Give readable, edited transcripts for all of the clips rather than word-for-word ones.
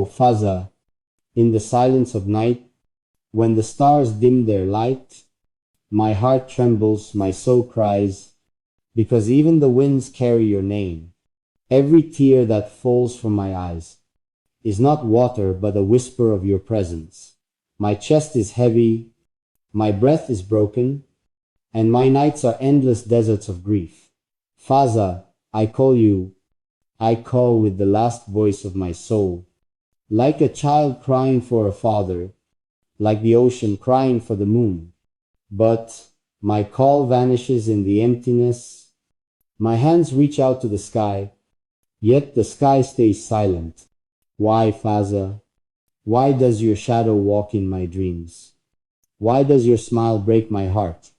Fazza, in the silence of night, when the stars dim their light, my heart trembles, my soul cries, because even the winds carry your name. Every tear that falls from my eyes is not water but a whisper of your presence. My chest is heavy, my breath is broken, and my nights are endless deserts of grief. Fazza, I call you, I call with the last voice of my soul, like a child crying for a father, like the ocean crying for the moon. But my call vanishes in the emptiness. My hands reach out to the sky, yet the sky stays silent. Why, Fazza? Why does your shadow walk in my dreams? Why does your smile break my heart?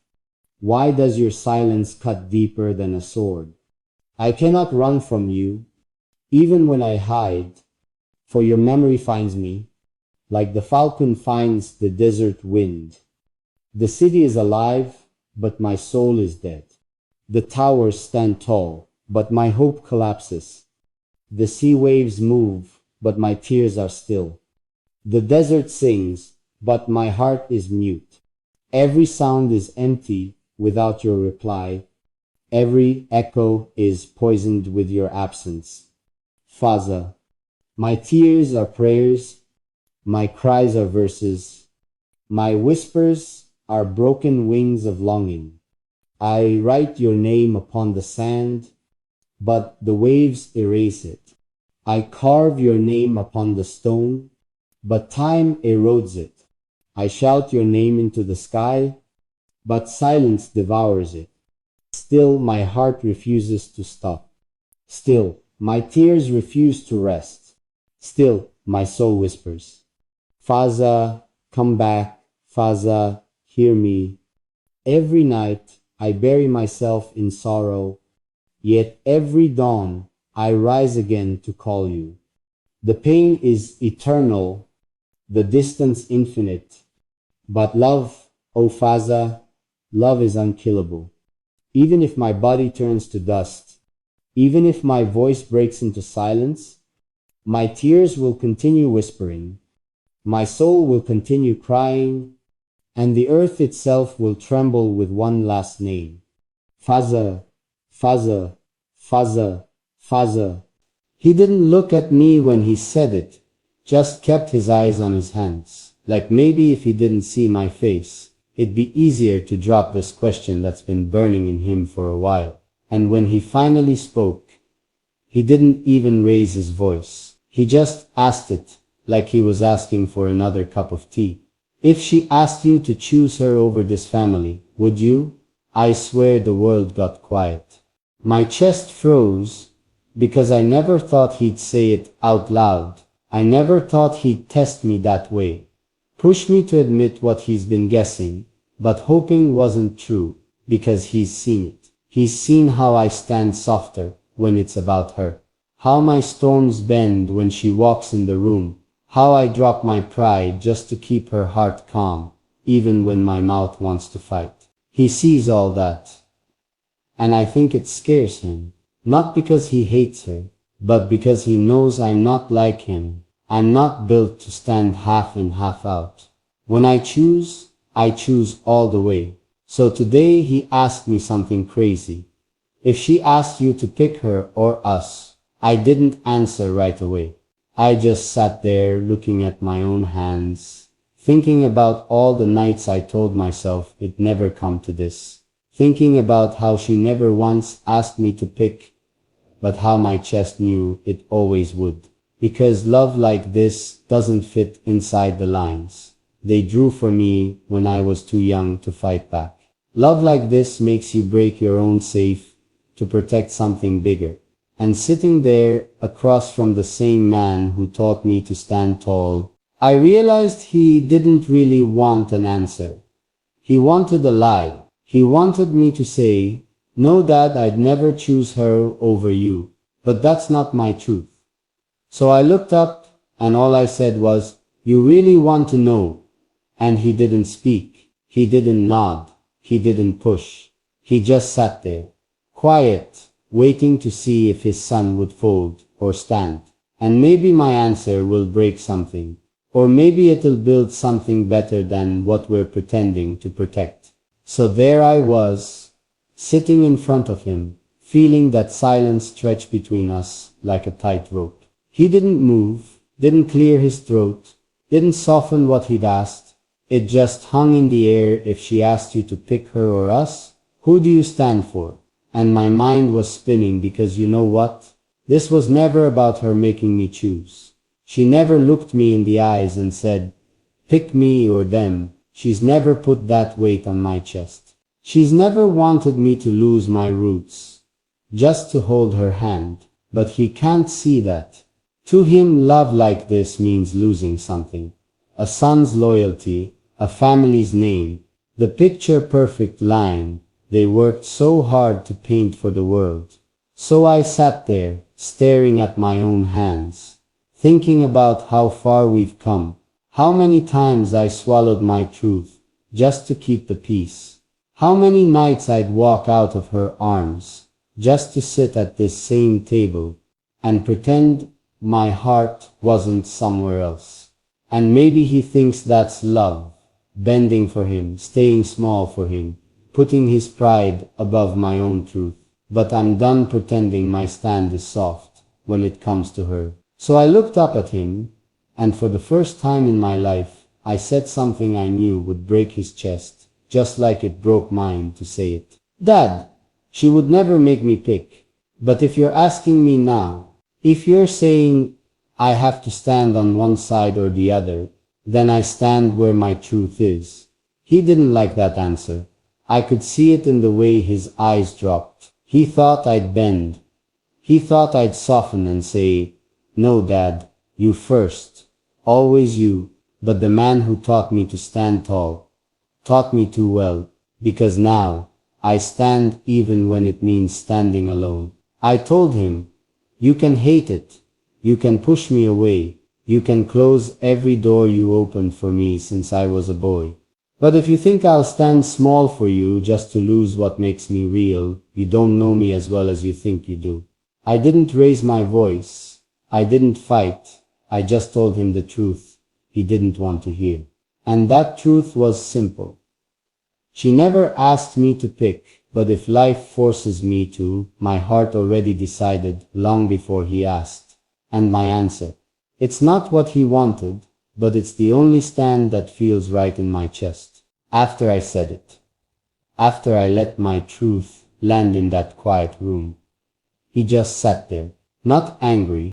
Why does your silence cut deeper than a sword? I cannot run from you, even when I hide, for your memory finds me, like the falcon finds the desert wind. The city is alive, but my soul is dead. The towers stand tall, but my hope collapses. The sea waves move, but my tears are still. The desert sings, but my heart is mute. Every sound is empty without your reply. Every echo is poisoned with your absence. Fazza, my tears are prayers, my cries are verses, my whispers are broken wings of longing. I write your name upon the sand, but the waves erase it. I carve your name upon the stone, but time erodes it. I shout your name into the sky, but silence devours it. Still my heart refuses to stop. Still my tears refuse to rest. Still my soul whispers, Fazza, come back, Fazza, hear me. Every night I bury myself in sorrow, yet every dawn I rise again to call you. The pain is eternal, the distance infinite, but love, O Fazza, love is unkillable. Even if my body turns to dust, even if my voice breaks into silence, my tears will continue whispering, my soul will continue crying, and the earth itself will tremble with one last name. Fazza, Fazza, Fazza, Fazza. He didn't look at me when he said it, just kept his eyes on his hands. Like maybe if he didn't see my face, it'd be easier to drop this question that's been burning in him for a while. And when he finally spoke, he didn't even raise his voice. He just asked it, like he was asking for another cup of tea. If she asked you to choose her over this family, would you? I swear the world got quiet. My chest froze, because I never thought he'd say it out loud. I never thought he'd test me that way. Push me to admit what he's been guessing, but hoping wasn't true, because he's seen it. He's seen how I stand softer when it's about her. How my storms bend when she walks in the room. How I drop my pride just to keep her heart calm, even when my mouth wants to fight. He sees all that. And I think it scares him. Not because he hates her, but because he knows I'm not like him. I'm not built to stand half in, half out. When I choose all the way. So today he asked me something crazy. If she asked you to pick her or us, I didn't answer right away. I just sat there looking at my own hands, thinking about all the nights I told myself it'd never come to this. Thinking about how she never once asked me to pick, but how my chest knew it always would. Because love like this doesn't fit inside the lines they drew for me when I was too young to fight back. Love like this makes you break your own safe to protect something bigger. And sitting there across from the same man who taught me to stand tall, I realized he didn't really want an answer. He wanted a lie. He wanted me to say, no, Dad, I'd never choose her over you. But that's not my truth. So I looked up, and all I said was, you really want to know? And he didn't speak. He didn't nod. He didn't push. He just sat there, quiet, waiting to see if his son would fold or stand. And maybe my answer will break something. Or maybe it'll build something better than what we're pretending to protect. So there I was, sitting in front of him, feeling that silence stretch between us like a tight rope. He didn't move, didn't clear his throat, didn't soften what he'd asked. It just hung in the air. If she asked you to pick her or us, who do you stand for? And my mind was spinning because you know what? This was never about her making me choose. She never looked me in the eyes and said, pick me or them. She's never put that weight on my chest. She's never wanted me to lose my roots, just to hold her hand. But he can't see that. To him, love like this means losing something. A son's loyalty, a family's name, the picture-perfect line they worked so hard to paint for the world. So I sat there, staring at my own hands, thinking about how far we've come, how many times I swallowed my truth just to keep the peace, how many nights I'd walk out of her arms just to sit at this same table and pretend my heart wasn't somewhere else. And maybe he thinks that's love, bending for him, staying small for him, putting his pride above my own truth. But I'm done pretending my stand is soft when it comes to her. So I looked up at him, and for the first time in my life, I said something I knew would break his chest, just like it broke mine to say it. Dad, she would never make me pick. But if you're asking me now, if you're saying I have to stand on one side or the other, then I stand where my truth is. He didn't like that answer. I could see it in the way his eyes dropped. He thought I'd bend. He thought I'd soften and say, no, Dad, you first. Always you. But the man who taught me to stand tall taught me too well, because now I stand even when it means standing alone. I told him, you can hate it. You can push me away. You can close every door you opened for me since I was a boy. But if you think I'll stand small for you just to lose what makes me real, you don't know me as well as you think you do. I didn't raise my voice. I didn't fight. I just told him the truth he didn't want to hear. And that truth was simple. She never asked me to pick, but if life forces me to, my heart already decided long before he asked. And my answer, it's not what he wanted, but it's the only stand that feels right in my chest. After I said it, after I let my truth land in that quiet room, he just sat there, not angry,